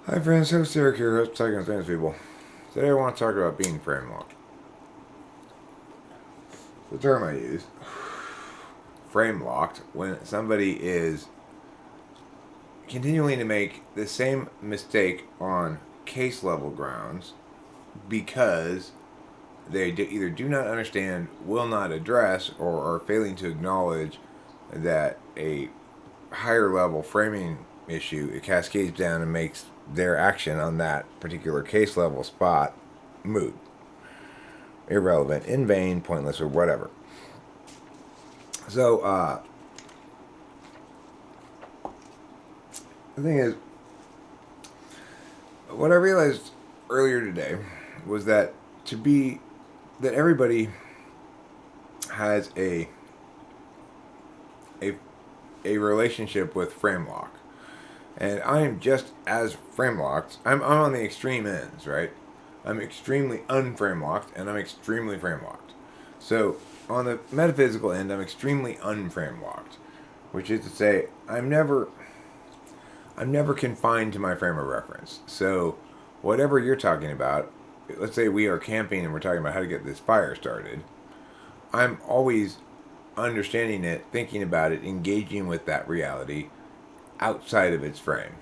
Hi friends, host Eric here, host of Talking with Famous People. Today I want to talk about being framelocked. The term I use, frame locked, when somebody is continuing to make the same mistake on case level grounds because they either do not understand, will not address, or are failing to acknowledge that a higher level framing issue, it cascades down and makes their action on that particular case level spot moot, irrelevant, in vain, pointless, or whatever. So the thing is, what I realized earlier today was that everybody has a a relationship with Framelock. And I'm just as frame locked. I'm on the extreme ends, right? I'm extremely unframe locked and I'm extremely frame locked. So on the metaphysical end, I'm extremely unframe locked, which is to say, I'm never confined to my frame of reference. So whatever you're talking about, let's say we are camping and we're talking about how to get this fire started. I'm always understanding it, thinking about it, engaging with that reality outside of its frame.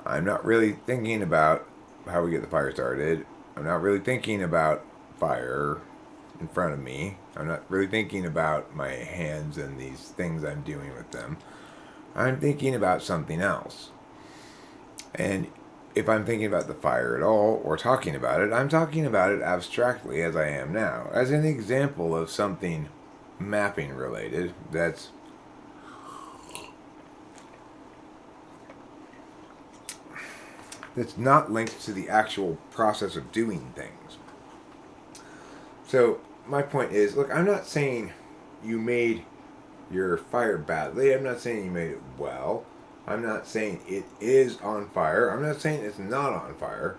I'm not really thinking about how we get the fire started. I'm not really thinking about fire in front of me. I'm not really thinking about my hands and these things I'm doing with them. I'm thinking about something else. And if I'm thinking about the fire at all or talking about it, I'm talking about it abstractly as I am now, as an example of something mapping related that's not linked to the actual process of doing things. So my point is, look, I'm not saying you made your fire badly. I'm not saying you made it well. I'm not saying it is on fire. I'm not saying it's not on fire.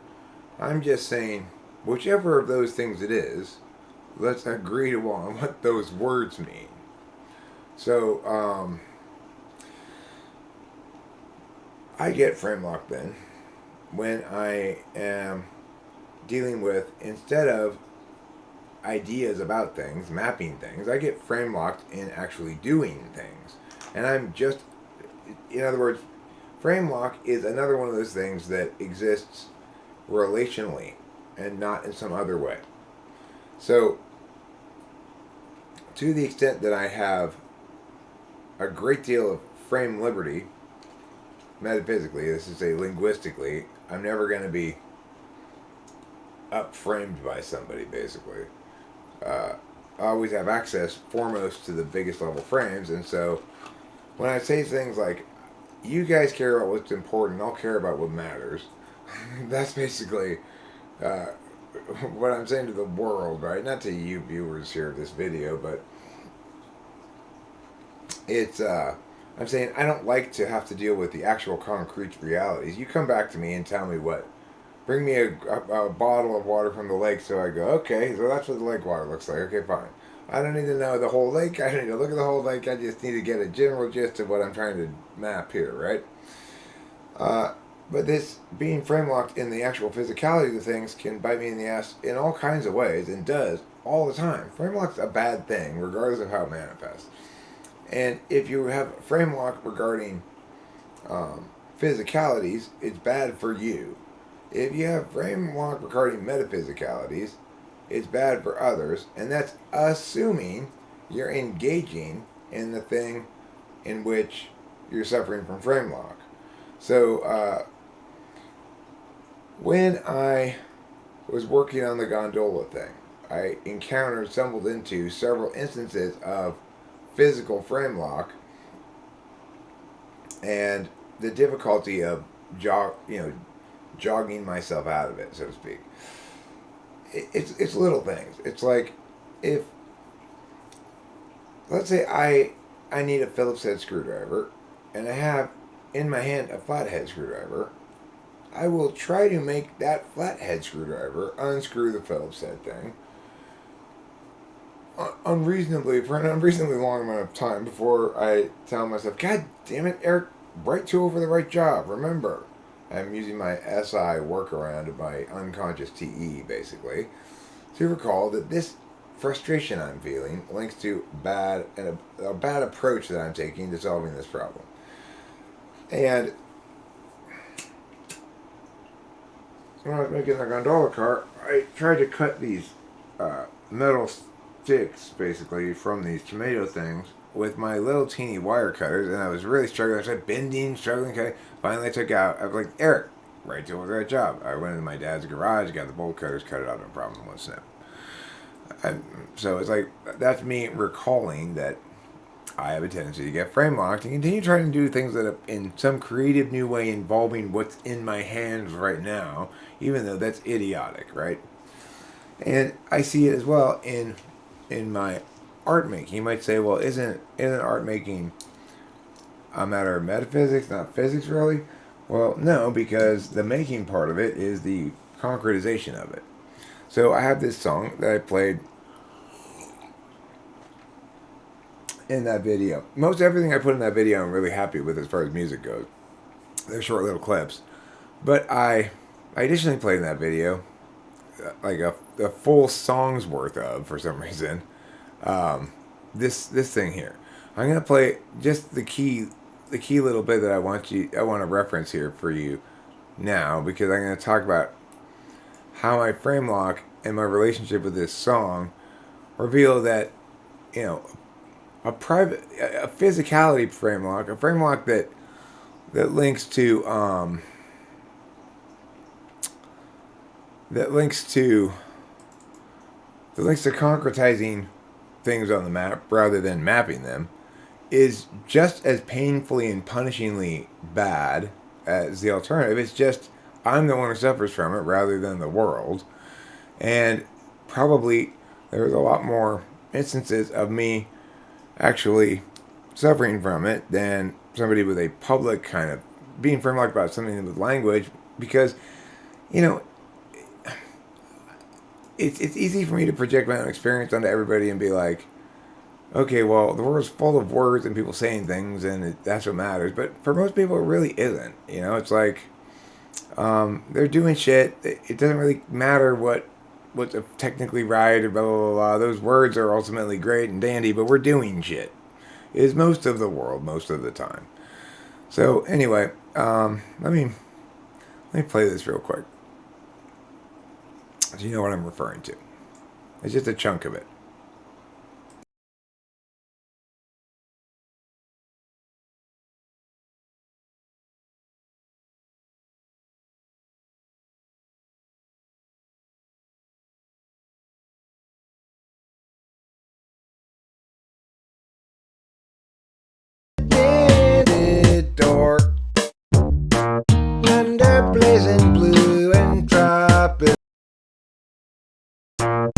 I'm just saying, whichever of those things it is, let's agree on what those words mean. So, I get frame locked then when I am dealing with, instead of ideas about things, mapping things, I get frame locked in actually doing things. And I'm just, in other words, frame lock is another one of those things that exists relationally and not in some other way. So, to the extent that I have a great deal of frame liberty, metaphysically, this is say linguistically, I'm never going to be upframed by somebody, basically. I always have access foremost to the biggest level frames, and so when I say things like, you guys care about what's important, I'll care about what matters, that's basically uh, what I'm saying to the world, right? Not to you viewers here of this video, but it's I'm saying I don't like to have to deal with the actual concrete realities. You come back to me and tell me what. Bring me a bottle of water from the lake, so I go, okay, so that's what the lake water looks like. Okay, fine. I don't need to know the whole lake. I don't need to look at the whole lake. I just need to get a general gist of what I'm trying to map here, right? But this being frame locked in the actual physicality of the things can bite me in the ass in all kinds of ways, and does all the time. Frame lock's a bad thing, regardless of how it manifests. And if you have frame lock regarding physicalities, it's bad for you. If you have frame lock regarding metaphysicalities, it's bad for others, and that's assuming you're engaging in the thing in which you're suffering from frame lock. So, when I was working on the gondola thing, I stumbled into several instances of physical frame lock and the difficulty of jogging myself out of it, so to speak. It's little things. It's like, if, let's say I need a Phillips head screwdriver and I have in my hand a flathead screwdriver, I will try to make that flathead screwdriver unscrew the Phillips head thing for an unreasonably long amount of time before I tell myself, God damn it, Eric, right tool for the right job. Remember, I'm using my SI workaround of my unconscious TE, basically, to recall that this frustration I'm feeling links to a bad approach that I'm taking to solving this problem. And when I was making the gondola car, I tried to cut these metal sticks, basically, from these tomato things with my little teeny wire cutters, and I was really struggling. I was like bending, struggling, cutting. Finally, I took out. I was like, Eric, right to the right job. I went into my dad's garage, got the bolt cutters, cut it out, no problem, one snap. So it's like that's me recalling that I have a tendency to get frame locked and continue trying to do things that are in some creative new way involving what's in my hands right now, even though that's idiotic, right? And I see it as well in my art making. You might say, well, isn't art making a matter of metaphysics, not physics, really? Well, no, because the making part of it is the concretization of it. So I have this song that I played in that video. Most everything I put in that video I'm really happy with as far as music goes. They're short little clips. But I additionally played in that video like a full song's worth of, for some reason, this thing here. I'm gonna play just the key little bit that I want to reference here for you now, because I'm gonna talk about how my frame lock and my relationship with this song reveal that, you know, a physicality frame lock, a frame lock that links to concretizing things on the map rather than mapping them, is just as painfully and punishingly bad as the alternative. It's just I'm the one who suffers from it rather than the world. And probably there's a lot more instances of me actually suffering from it than somebody with a public kind of being frame locked about something with language, because, you know, it's easy for me to project my own experience onto everybody and be like, okay, well, the world's full of words and people saying things, and that's what matters. But for most people, it really isn't. You know, it's like they're doing shit. It doesn't really matter what's technically right or blah, blah, blah, blah. Those words are ultimately great and dandy, but we're doing shit. Is most of the world, most of the time. So anyway, let me play this real quick, so you know what I'm referring to. It's just a chunk of it. Door under blazing blue and tropic to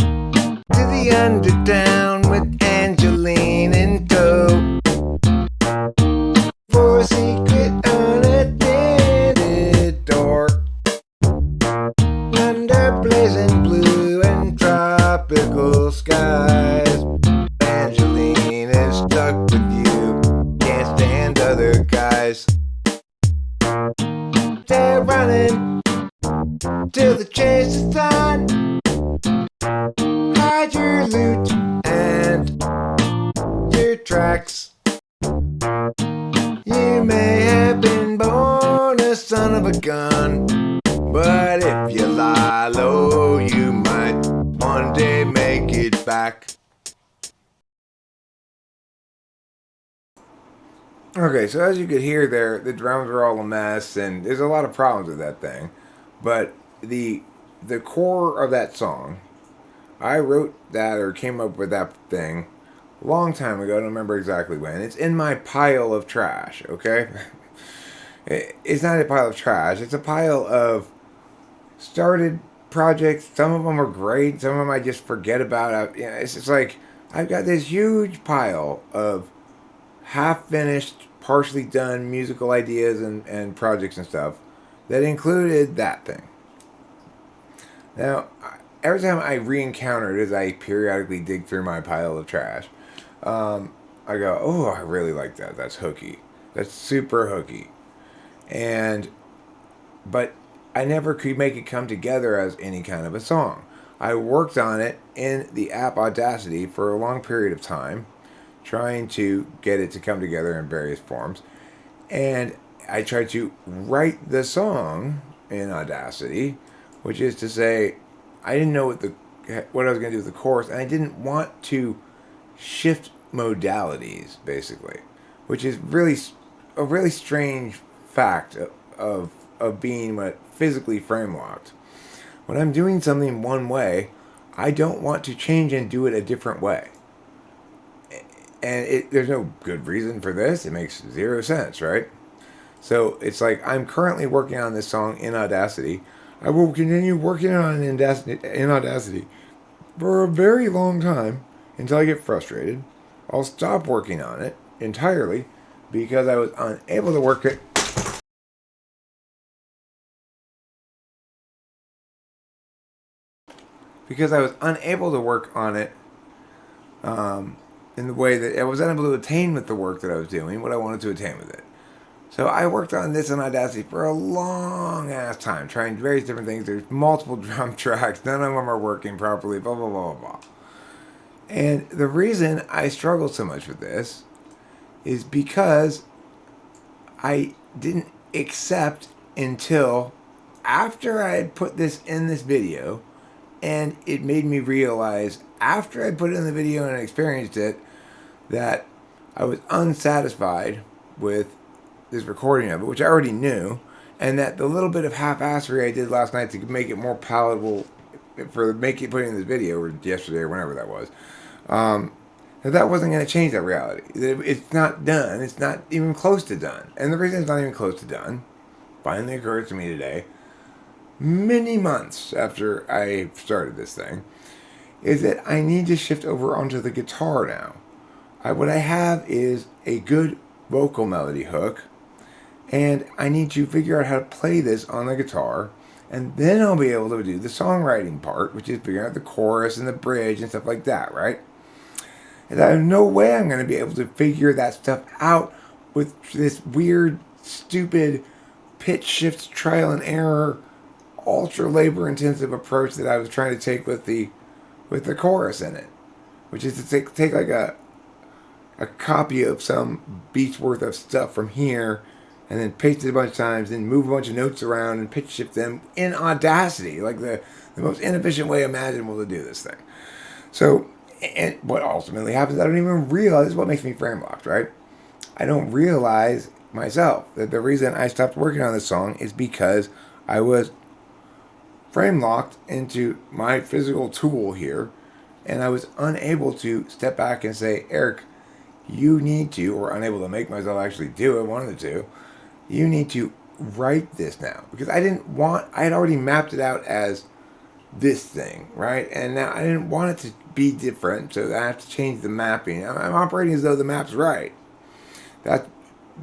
the undertown with Angeline in tow for a secret unattended door under blazing blue and tropical skies. Angeline is stuck with you, can't stand other guys. They're running till the chase is done. Hide your loot and your tracks. You may have been born a son of a gun, but if you lie low, you might one day make it back. Okay, so as you could hear there, the drums are all a mess, and there's a lot of problems with that thing. But the core of that song, I wrote that or came up with that thing a long time ago. I don't remember exactly when. It's in my pile of trash, okay? It's not a pile of trash. It's a pile of started projects. Some of them are great. Some of them I just forget about. It's just like I've got this huge pile of half-finished, partially done musical ideas and projects and stuff that included that thing. Now, every time I re-encounter it, as I periodically dig through my pile of trash, I go, oh, I really like that. That's hooky. That's super hooky. And but I never could make it come together as any kind of a song. I worked on it in the app Audacity for a long period of time, trying to get it to come together in various forms. And I tried to write the song in Audacity, which is to say, I didn't know what I was going to do with the chorus, and I didn't want to shift modalities, basically, which is really a really strange fact of being physically frame locked. When I'm doing something one way, I don't want to change and do it a different way. And there's no good reason for this. It makes zero sense, right? So it's like I'm currently working on this song in Audacity. I will continue working on it in Audacity for a very long time until I get frustrated. I'll stop working on it entirely because I was unable to work it. Because I was unable to work on it in the way that I was unable to attain with the work that I was doing, what I wanted to attain with it. So I worked on this in Audacity for a long ass time, trying various different things. There's multiple drum tracks, none of them are working properly, blah, blah, blah, blah, blah. And the reason I struggle so much with this is because I didn't accept until after I had put this in this video, and it made me realize after I put it in the video and experienced it that I was unsatisfied with this recording of it, which I already knew, and that the little bit of half-assery I did last night to make it more palatable for putting in this video, or yesterday or whenever that was, that wasn't going to change that reality. It's not done. It's not even close to done. And the reason it's not even close to done finally occurred to me today, many months after I started this thing, is that I need to shift over onto the guitar now. What I have is a good vocal melody hook, and I need to figure out how to play this on the guitar, and then I'll be able to do the songwriting part, which is figuring out the chorus and the bridge and stuff like that, right? And I have no way I'm going to be able to figure that stuff out with this weird, stupid pitch shift trial and error, ultra labor intensive approach that I was trying to take with the chorus in it, which is to take like a copy of some beat's worth of stuff from here and then paste it a bunch of times, then move a bunch of notes around and pitch shift them in Audacity, like the most inefficient way imaginable to do this thing. So, and what ultimately happens, I don't even realize what makes me frame locked, right? I don't realize myself that the reason I stopped working on this song is because I was frame locked into my physical tool here, and I was unable to step back and say, Eric, you need to, or unable to make myself actually do it, one of the two, you need to write this now. Because I had already mapped it out as this thing, right? And now I didn't want it to be different, so I have to change the mapping. I'm operating as though the map's right.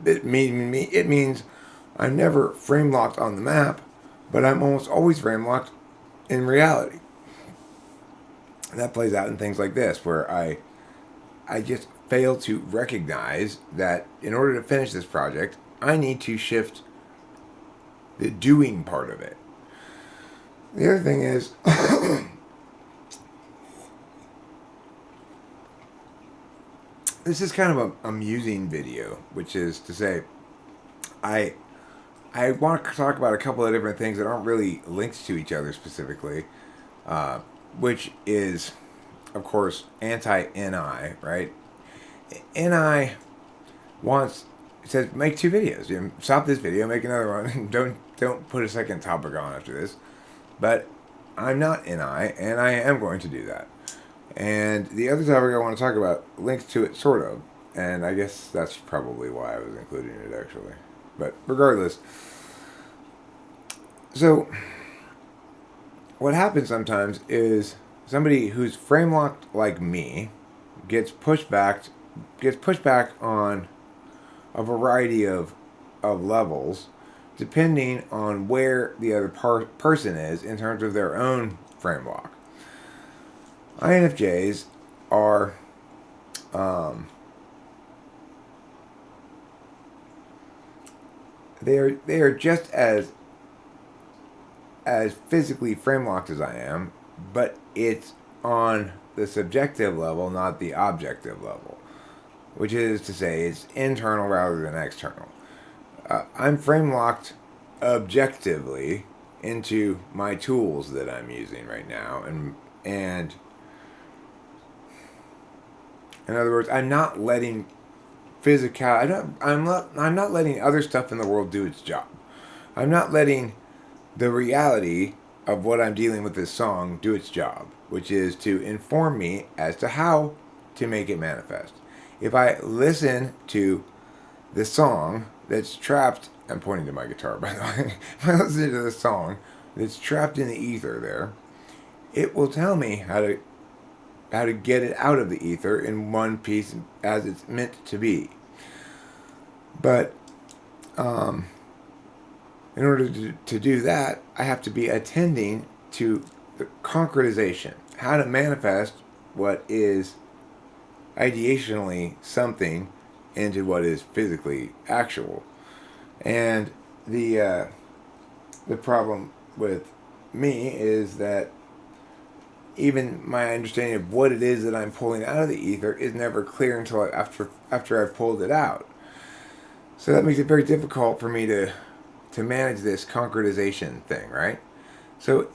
It means I'm never frame locked on the map, but I'm almost always frame locked in reality. And that plays out in things like this, where I just fail to recognize that in order to finish this project, I need to shift the doing part of it. The other thing is, this is kind of a amusing video, which is to say, I want to talk about a couple of different things that aren't really linked to each other specifically, which is, of course, anti-NI, right? NI says make 2 videos. You know, stop this video, make another one. Don't put a second topic on after this. But I'm not NI, and I am going to do that. And the other topic I want to talk about links to it, sort of. And I guess that's probably why I was including it, actually. But regardless. So, what happens sometimes is somebody who's frame locked like me gets pushed back on a variety of levels, depending on where the other person is in terms of their own frame lock. INFJs are they are just as as physically frame locked as I am, but it's on the subjective level, not the objective level, which is to say it's internal rather than external. I'm frame locked objectively into my tools that I'm using right now, and in other words, I'm not letting I'm not letting other stuff in the world do its job. I'm not letting the reality of what I'm dealing with this song do its job, which is to inform me as to how to make it manifest. If I listen to the song that's trapped, I'm pointing to my guitar by the way, if I listen to the song that's trapped in the ether there, it will tell me how to get it out of the ether in one piece as it's meant to be. But in order to do that, I have to be attending to the concretization, how to manifest what is ideationally something into what is physically actual. And the problem with me is that even my understanding of what it is that I'm pulling out of the ether is never clear until after I've pulled it out. So that makes it very difficult for me to manage this concretization thing, right? So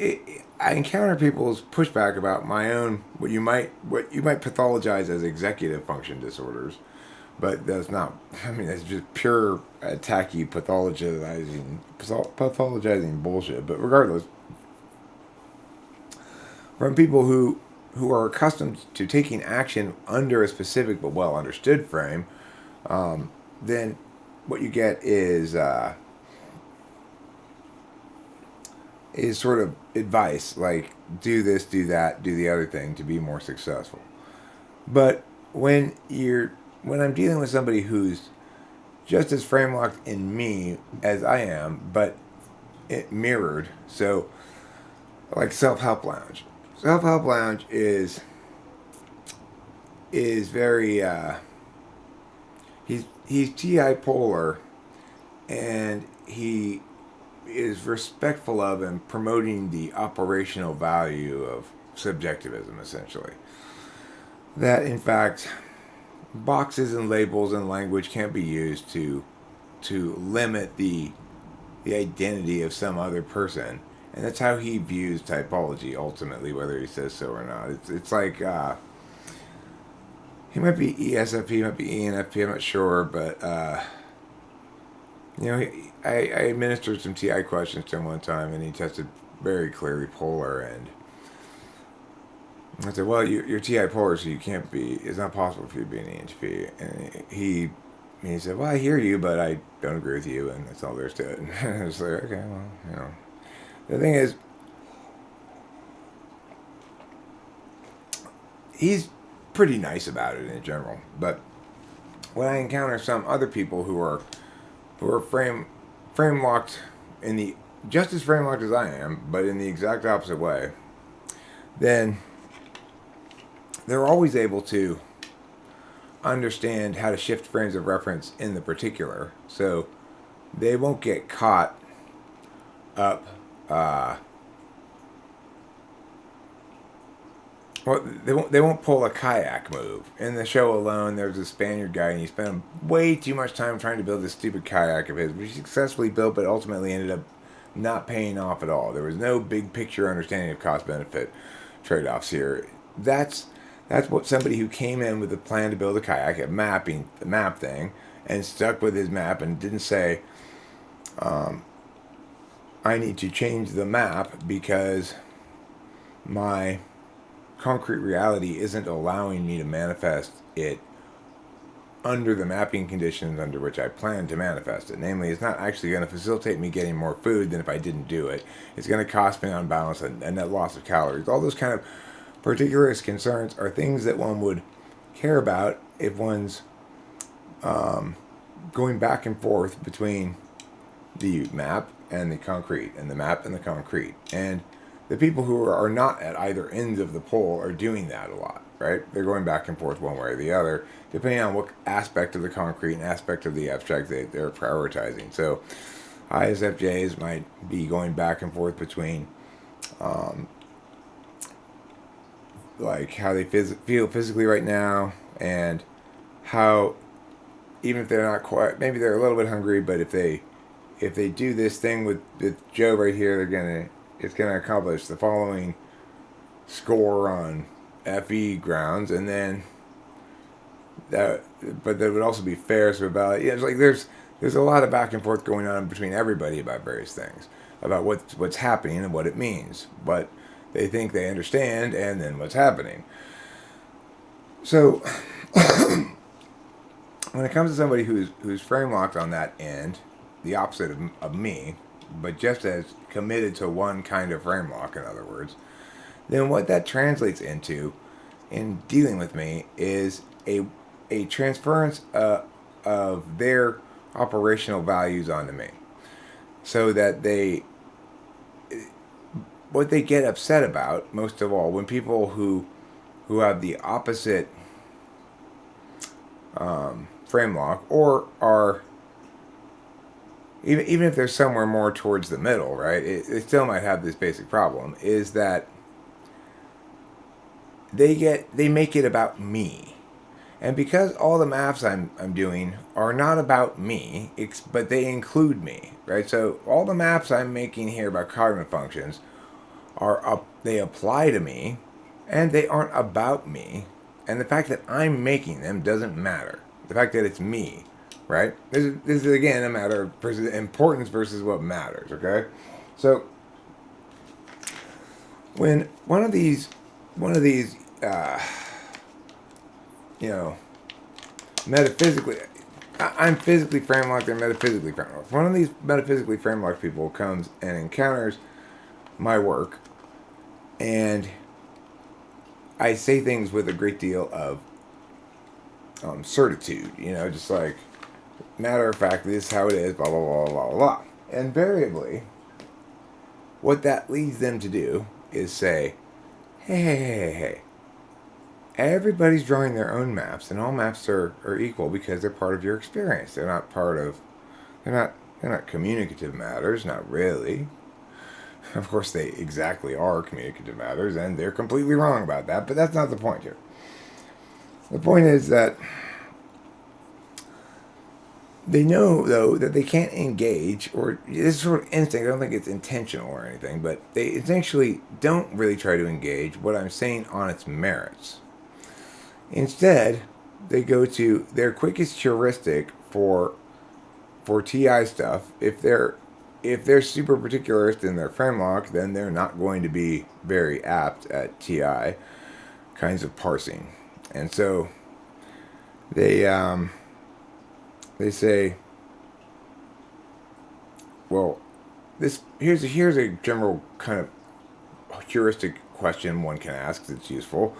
I encounter people's pushback about my own what you might pathologize as executive function disorders, but that's not. I mean, that's just pure tacky pathologizing bullshit. But regardless, from people who are accustomed to taking action under a specific but well understood frame, then what you get is sort of advice like do this, do that, do the other thing to be more successful. But when I'm dealing with somebody who's just as frame locked in me as I am, but it mirrored, so like Self-Help Lounge. Self-Help Lounge is very he's TI polar, and he is respectful of and promoting the operational value of subjectivism, essentially. That, in fact, boxes and labels and language can't be used to limit the identity of some other person. And that's how he views typology, ultimately, whether he says so or not. It's like, he might be ESFP, he might be ENFP, I'm not sure, but, I administered some TI questions to him one time, and he tested very clearly polar, and I said, well, you're TI polar, so you can't be, it's not possible for you to be an ENFP. And he said, well, I hear you, but I don't agree with you, and that's all there is to it. And I was like, okay, well, The thing is, he's pretty nice about it in general, but when I encounter some other people who are frame locked in the just as frame locked as I am, but in the exact opposite way, then they're always able to understand how to shift frames of reference in the particular, so they won't get caught up. Well, they won't pull a kayak move. In the show alone, there was a Spaniard guy, and he spent way too much time trying to build this stupid kayak of his, which he successfully built, but ultimately ended up not paying off at all. There was no big picture understanding of cost-benefit trade-offs here. That's what somebody who came in with a plan to build a kayak, the map thing, and stuck with his map and didn't say, I need to change the map because my concrete reality isn't allowing me to manifest it under the mapping conditions under which I plan to manifest it. Namely, it's not actually going to facilitate me getting more food than if I didn't do it. It's going to cost me on balance a net loss of calories. All those kind of particularist concerns are things that one would care about if one's going back and forth between the map and the concrete, and the map and the concrete. And the people who are not at either ends of the pole are doing that a lot, right? They're going back and forth one way or the other, depending on what aspect of the concrete and aspect of the abstract they're prioritizing. So ISFJs might be going back and forth between like how they feel physically right now, and how, even if they're not quite, maybe they're a little bit hungry, but if they do this thing with Joe right here, it's gonna accomplish the following score on FE grounds, and then that, but that would also be fair. So about, yeah, it's like there's a lot of back and forth going on between everybody about various things, about what's happening and what it means, what they think they understand, and then what's happening. So when it comes to somebody who's frame locked on that end, the opposite of me, but just as committed to one kind of frame lock, in other words, then what that translates into in dealing with me is a transference of their operational values onto me, so that what they get upset about most of all, when people who have the opposite frame lock, or are, even if they're somewhere more towards the middle, right, it still might have this basic problem, is that they make it about me. And because all the maps I'm doing are not about me, but they include me, right? So all the maps I'm making here about cognitive functions they apply to me, and they aren't about me. And the fact that I'm making them doesn't matter. The fact that it's me, right? This is again a matter of importance versus what matters. Okay, so when one of these metaphysically, I'm physically frame locked, they're metaphysically frame locked. One of these metaphysically frame locked people comes and encounters my work, and I say things with a great deal of certitude, just like, matter of fact, this is how it is, blah, blah, blah, blah, blah. Invariably, what that leads them to do is say, hey, everybody's drawing their own maps, and all maps are equal because they're part of your experience. They're not communicative matters, not really. Of course, they exactly are communicative matters, and they're completely wrong about that, but that's not the point here. The point is that they know, though, that they can't engage, or this is sort of instinct, I don't think it's intentional or anything, but they essentially don't really try to engage what I'm saying on its merits. Instead, they go to their quickest heuristic for TI stuff. If they're super particularist in their frame lock, then they're not going to be very apt at TI kinds of parsing. And so they say, well, here's a general kind of heuristic question one can ask that's useful.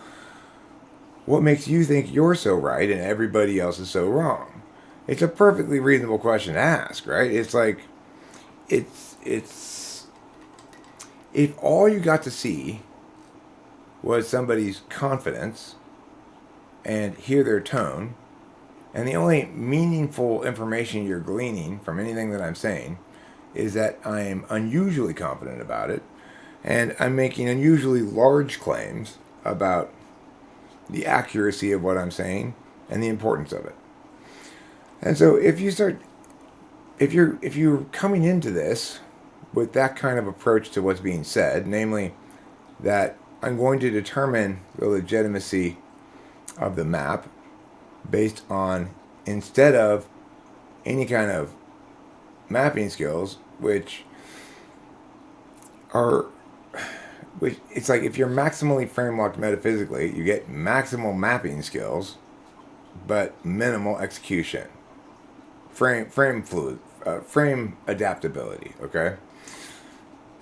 What makes you think you're so right and everybody else is so wrong? It's a perfectly reasonable question to ask, right? It's like, it's if all you got to see was somebody's confidence and hear their tone, and the only meaningful information you're gleaning from anything that I'm saying is that I'm unusually confident about it, and I'm making unusually large claims about the accuracy of what I'm saying and the importance of it. And so if you're coming into this with that kind of approach to what's being said, namely that I'm going to determine the legitimacy of the map based on, instead of any kind of mapping skills, which it's like, if you're maximally frame locked metaphysically, you get maximal mapping skills, but minimal execution. Frame adaptability. Okay,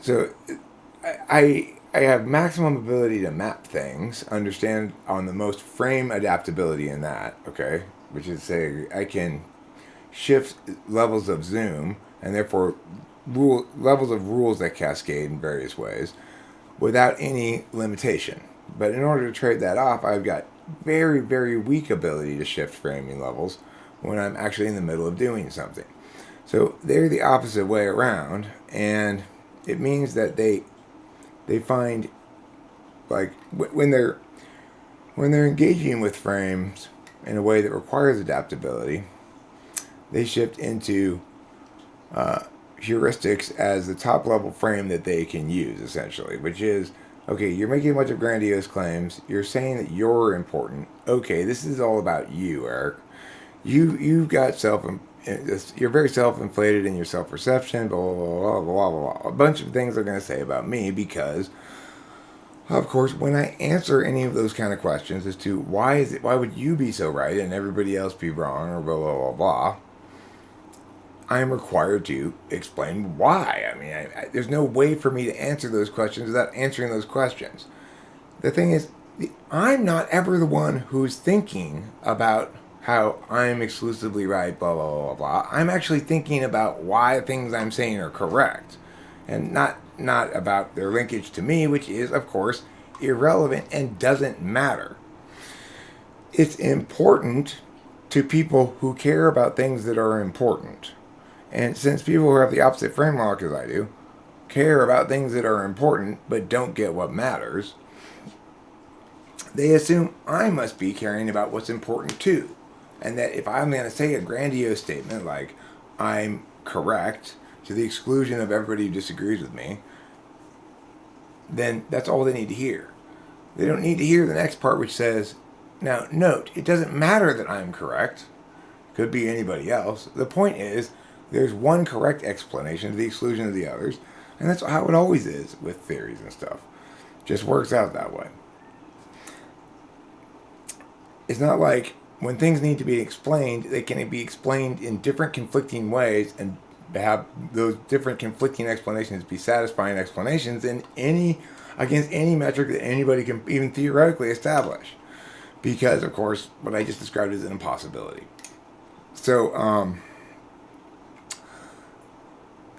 so I have maximum ability to map things, understand on the most frame adaptability in that. Okay, which is, say, I can shift levels of zoom, and therefore levels of rules that cascade in various ways without any limitation. But in order to trade that off, I've got very, very weak ability to shift framing levels when I'm actually in the middle of doing something. So they're the opposite way around, and it means that they find, like, when they're engaging with frames in a way that requires adaptability, they shift into heuristics as the top level frame that they can use, essentially, which is, okay, you're making a bunch of grandiose claims, you're saying that you're important. Okay, this is all about you, Eric. You've got you're very self-inflated in your self-perception, blah, blah, blah, blah, blah, blah, blah. A bunch of things they're going to say about me because, of course, when I answer any of those kind of questions as to why would you be so right and everybody else be wrong, or blah, blah, blah, blah, I am required to explain why. I mean, there's no way for me to answer those questions without answering those questions. The thing is, I'm not ever the one who's thinking about how I'm exclusively right, blah, blah, blah, blah. I'm actually thinking about why things I'm saying are correct, and not about their linkage to me, which is, of course, irrelevant and doesn't matter. It's important to people who care about things that are important. And since people who have the opposite framelock as I do care about things that are important but don't get what matters, they assume I must be caring about what's important too. And that if I'm going to say a grandiose statement like, I'm correct, to the exclusion of everybody who disagrees with me, then that's all they need to hear. They don't need to hear the next part, which says, now note, it doesn't matter that I'm correct. Could be anybody else. The point is, there's one correct explanation to the exclusion of the others, and that's how it always is with theories and stuff. Just works out that way. It's not like when things need to be explained, they can be explained in different conflicting ways and have those different conflicting explanations be satisfying explanations against any metric that anybody can even theoretically establish. Because, of course, what I just described is an impossibility. So,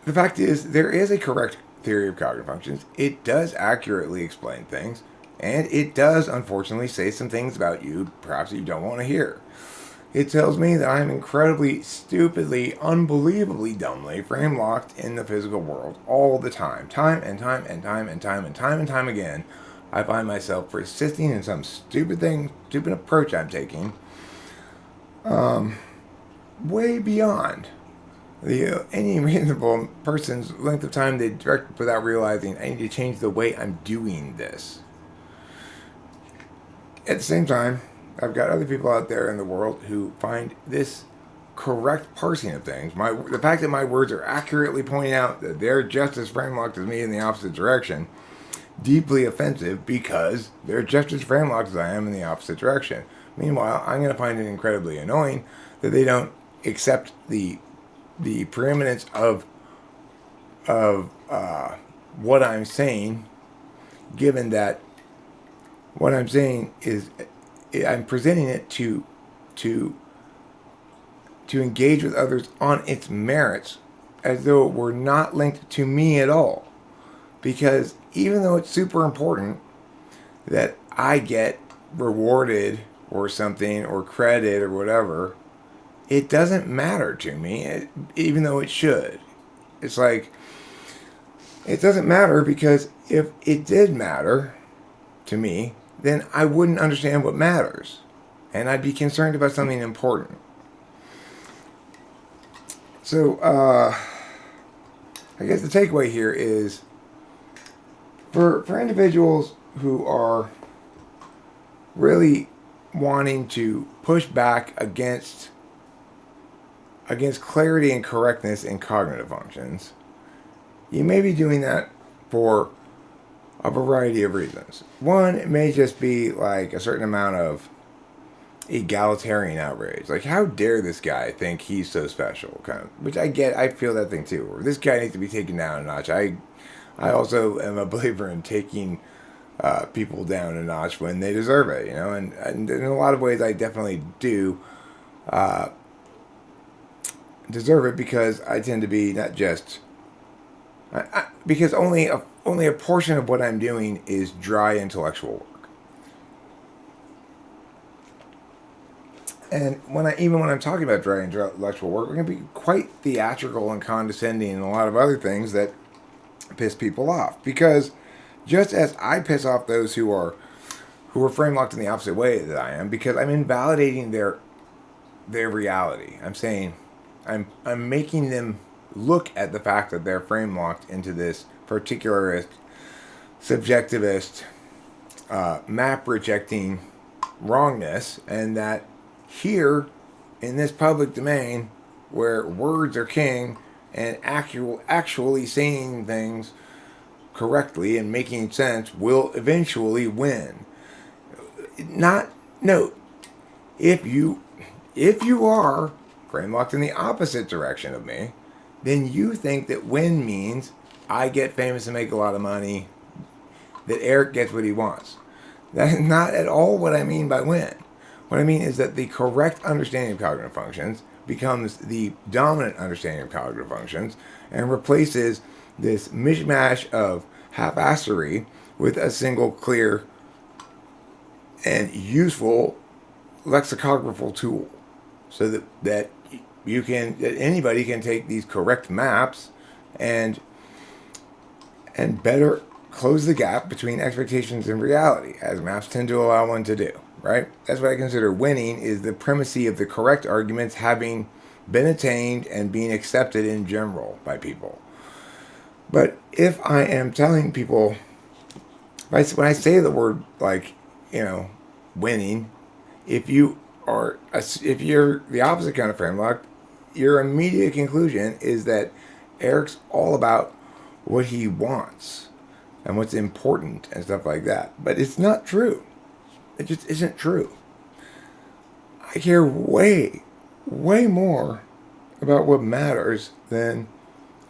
the fact is, there is a correct theory of cognitive functions. It does accurately explain things, and it does, unfortunately, say some things about you, perhaps that you don't want to hear. It tells me that I'm incredibly, stupidly, unbelievably dumbly frame-locked in the physical world all the time. Time and time and time and time and time and time again, I find myself persisting in some stupid approach I'm taking, way beyond any reasonable person's length of time they direct without realizing I need to change the way I'm doing this. At the same time, I've got other people out there in the world who find this correct parsing of things, the fact that my words are accurately pointing out that they're just as frame-locked as me in the opposite direction, deeply offensive because they're just as frame-locked as I am in the opposite direction. Meanwhile, I'm going to find it incredibly annoying that they don't accept the preeminence of what I'm saying, given that what I'm saying is I'm presenting it to engage with others on its merits, as though it were not linked to me at all. Because even though it's super important that I get rewarded or something, or credit or whatever, it doesn't matter to me, even though it should. It's like, it doesn't matter, because if it did matter to me, then I wouldn't understand what matters. And I'd be concerned about something important. So, I guess the takeaway here is, for individuals who are really wanting to push back against clarity and correctness in cognitive functions, you may be doing that for a variety of reasons. One, it may just be like a certain amount of egalitarian outrage. Like, how dare this guy think he's so special, kind of. Which I get, I feel that thing too. Or this guy needs to be taken down a notch. I also am a believer in taking people down a notch when they deserve it, and in a lot of ways I definitely do deserve it, because I tend to be not just because only a portion of what I'm doing is dry intellectual work. And even when I'm talking about dry intellectual work, we're going to be quite theatrical and condescending and a lot of other things that piss people off. Because just as I piss off those who are frame locked in the opposite way that I am, because I'm invalidating their reality. I'm saying I'm making them look at the fact that they're frame locked into this particularist, subjectivist, map rejecting wrongness, and that here in this public domain where words are king and actually saying things correctly and making sense will eventually win. Not note if you are frame locked in the opposite direction of me, then you think that win means I get famous and make a lot of money, that Eric gets what he wants. That is not at all what I mean by win. What I mean is that the correct understanding of cognitive functions becomes the dominant understanding of cognitive functions and replaces this mishmash of half-assery with a single clear and useful lexicographical tool, so that anybody can take these correct maps and better close the gap between expectations and reality, as maps tend to allow one to do, right? That's what I consider winning, is the primacy of the correct arguments having been attained and being accepted in general by people. But if I am telling people, when I say the word, like, winning, if you're the opposite kind of frame lock, your immediate conclusion is that Eric's all about what he wants and what's important and stuff like that. But it's not true. It just isn't true. I care way, way more about what matters than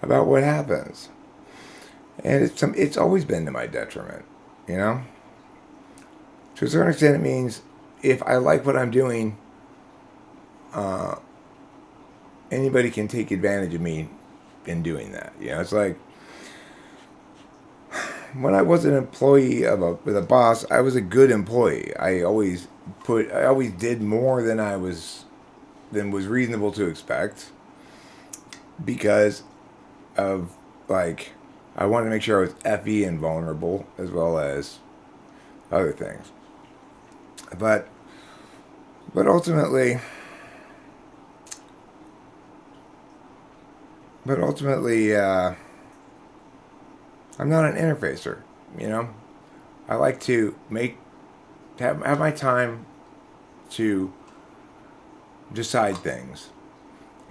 about what happens. And it's always been to my detriment, To a certain extent, it means if I like what I'm doing, anybody can take advantage of me in doing that. It's like when I was an employee with a boss, I was a good employee. I always did more than was reasonable to expect, because of, like, I wanted to make sure I was FE and vulnerable as well as other things. But ultimately, I'm not an interfacer. I like to have my time to decide things,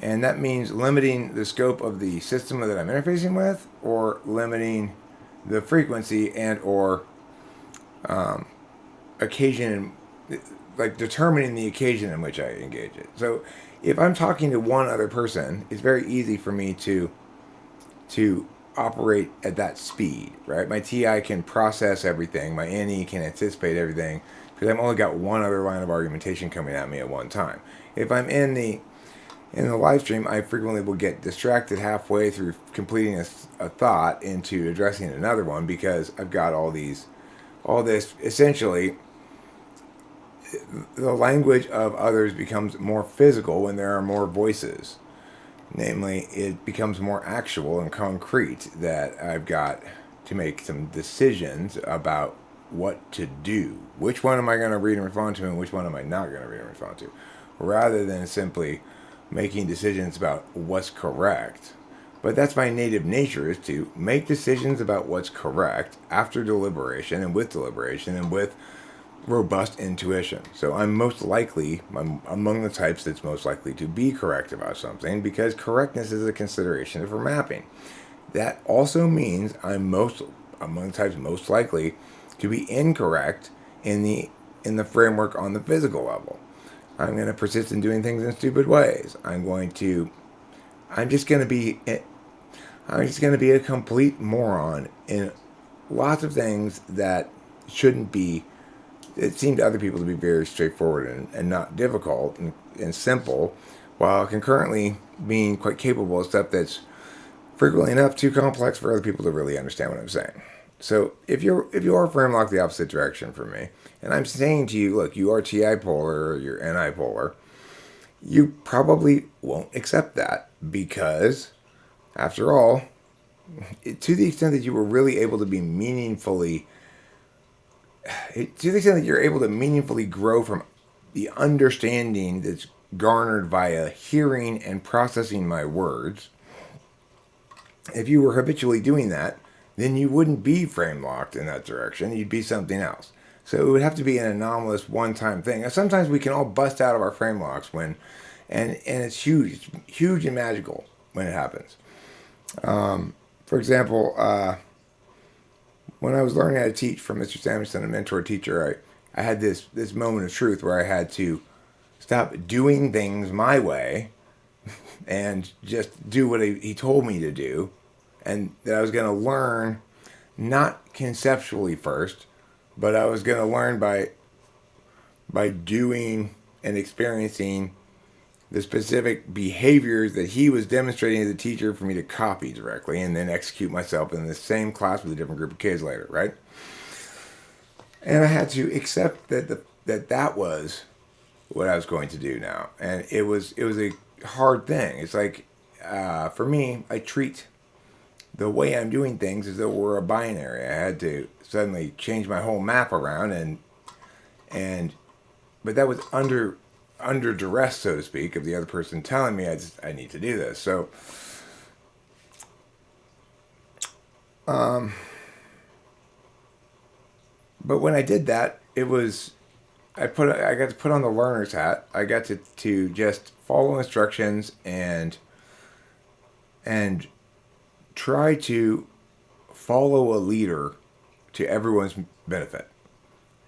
and that means limiting the scope of the system that I'm interfacing with, or limiting the frequency and or occasion, like determining the occasion in which I engage it. So if I'm talking to one other person, it's very easy for me to operate at that speed, right? My TI can process everything, my NE can anticipate everything, because I've only got one other line of argumentation coming at me at one time. If I'm in the live stream, I frequently will get distracted halfway through completing a thought into addressing another one, because I've got all this, essentially, the language of others becomes more physical when there are more voices. Namely, it becomes more actual and concrete that I've got to make some decisions about what to do. Which one am I going to read and respond to, and which one am I not going to read and respond to? Rather than simply making decisions about what's correct. But that's my native nature, is to make decisions about what's correct after deliberation and with robust intuition. So I'm among the types that's most likely to be correct about something, because correctness is a consideration for mapping. That also means I'm among the types most likely to be incorrect in the framework on the physical level. I'm going to persist in doing things in stupid ways. I'm just going to be a complete moron in lots of things that shouldn't be. It seemed to other people to be very straightforward and not difficult and simple, while concurrently being quite capable of stuff that's frequently enough too complex for other people to really understand what I'm saying. So if you are frame the opposite direction from me, and I'm saying to you, look, you are TI polar or you're NI polar, you probably won't accept that because, after all, to the extent that you were really able to be meaningfully, to the extent that you're able to meaningfully grow from the understanding that's garnered via hearing and processing my words, if you were habitually doing that, then you wouldn't be frame locked in that direction. You'd be something else. So it would have to be an anomalous one-time thing. Now, sometimes we can all bust out of our frame locks and it's huge, it's huge and magical when it happens. For example, when I was learning how to teach from Mr. Samuelson, a mentor teacher, I had this moment of truth where I had to stop doing things my way and just do what he told me to do, and that I was going to learn not conceptually first, but I was going to learn by doing and experiencing the specific behaviors that he was demonstrating as a teacher for me to copy directly and then execute myself in the same class with a different group of kids later, right? And I had to accept that was what I was going to do now, and it was a hard thing. It's like, for me, I treat the way I'm doing things as though we're a binary. I had to suddenly change my whole map around, but that was under duress, so to speak, of the other person telling me I need to do this. So, but when I did that, it was I got to put on the learner's hat. I got to just follow instructions and try to follow a leader to everyone's benefit.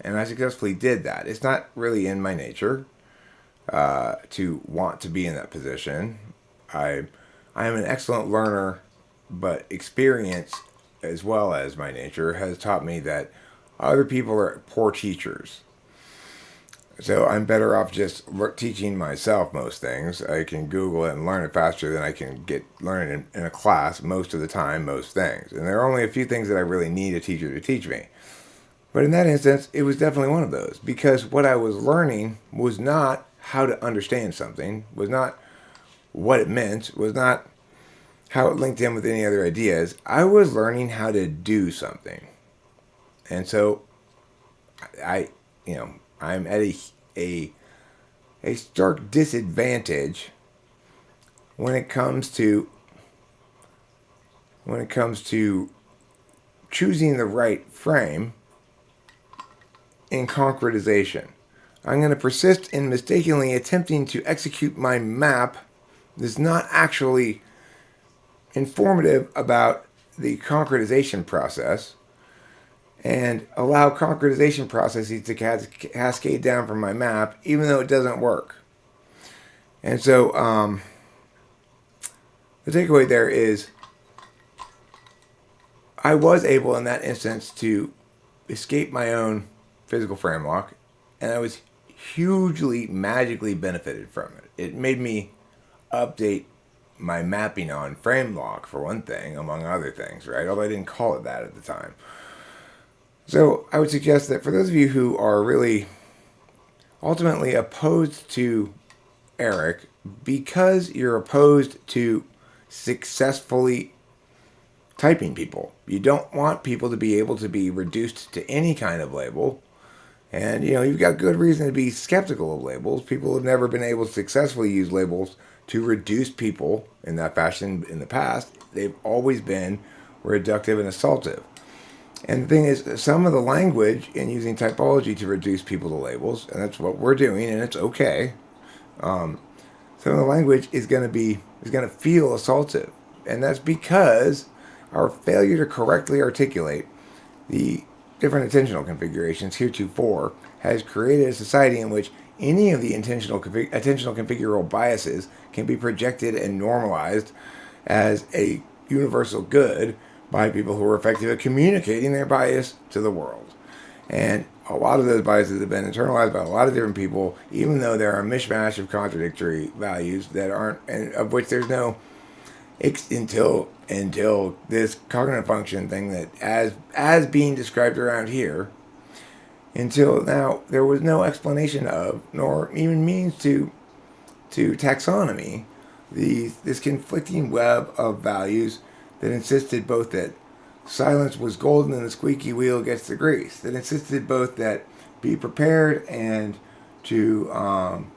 And I successfully did that. It's not really in my nature to want to be in that position. I am an excellent learner, but experience as well as my nature has taught me that other people are poor teachers. So I'm better off just teaching myself most things. I can Google it and learn it faster than I can learn it in a class most of the time, most things. And there are only a few things that I really need a teacher to teach me. But in that instance, it was definitely one of those. Because what I was learning was not how to understand something, was not what it meant, was not how it linked in with any other ideas. I was learning how to do something. And so I'm at a stark disadvantage when it comes to choosing the right frame in concretization. I'm going to persist in mistakenly attempting to execute my map that's not actually informative about the concretization process, and allow concretization processes to cascade down from my map, even though it doesn't work. And so the takeaway there is I was able in that instance to escape my own physical frame lock, and I was hugely magically benefited from it. It made me update my mapping on Framelock, for one thing, among other things, right? Although I didn't call it that at the time. So I would suggest that for those of you who are really ultimately opposed to Eric, because you're opposed to successfully typing people, you don't want people to be able to be reduced to any kind of label. And, you've got good reason to be skeptical of labels. People have never been able to successfully use labels to reduce people in that fashion in the past. They've always been reductive and assaultive. And the thing is, some of the language in using typology to reduce people to labels, and that's what we're doing, and it's okay. Some of the language is going to feel assaultive, and that's because our failure to correctly articulate the different attentional configurations heretofore has created a society in which any of the attentional configural biases can be projected and normalized as a universal good by people who are effective at communicating their bias to the world. And a lot of those biases have been internalized by a lot of different people, even though there are a mishmash of contradictory values that aren't, and of which there's no until this cognitive function thing that as being described around here, until now there was no explanation of, nor even means to to taxonomy, this conflicting web of values that insisted both that silence was golden and the squeaky wheel gets the grease, that insisted both that be prepared and to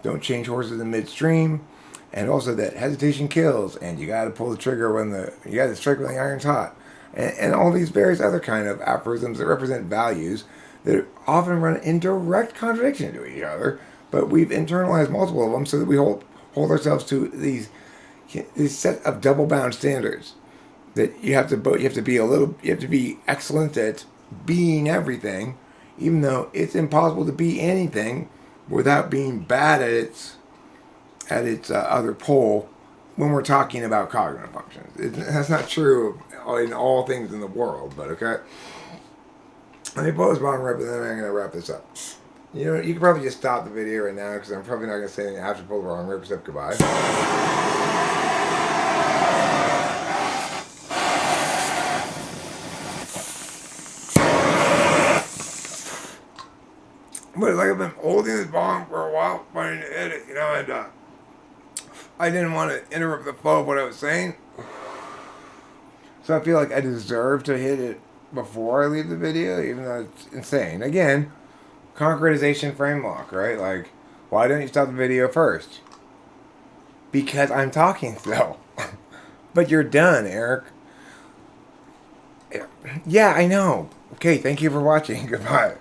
don't change horses in midstream, and also that hesitation kills and you got to pull the trigger when you got to strike when the iron's hot, and all these various other kind of aphorisms that represent values that often run in direct contradiction to each other, but we've internalized multiple of them so that we hold ourselves to these set of double bound standards that you have to be excellent at being everything, even though it's impossible to be anything without being bad at its other pole when we're talking about cognitive functions. That's not true in all things in the world, but okay. Let me pull this bottom rip and then I'm going to wrap this up. You know, you can probably just stop the video right now because I'm probably not going to say anything after pull the wrong rip except goodbye. But like I've been holding this bomb for a while, trying to edit, you know, and I didn't want to interrupt the flow of what I was saying. So I feel like I deserve to hit it before I leave the video, even though it's insane. Again, concretization framelock, right? Like, why don't you stop the video first? Because I'm talking still. But you're done, Eric. Yeah, I know. Okay, thank you for watching. Goodbye.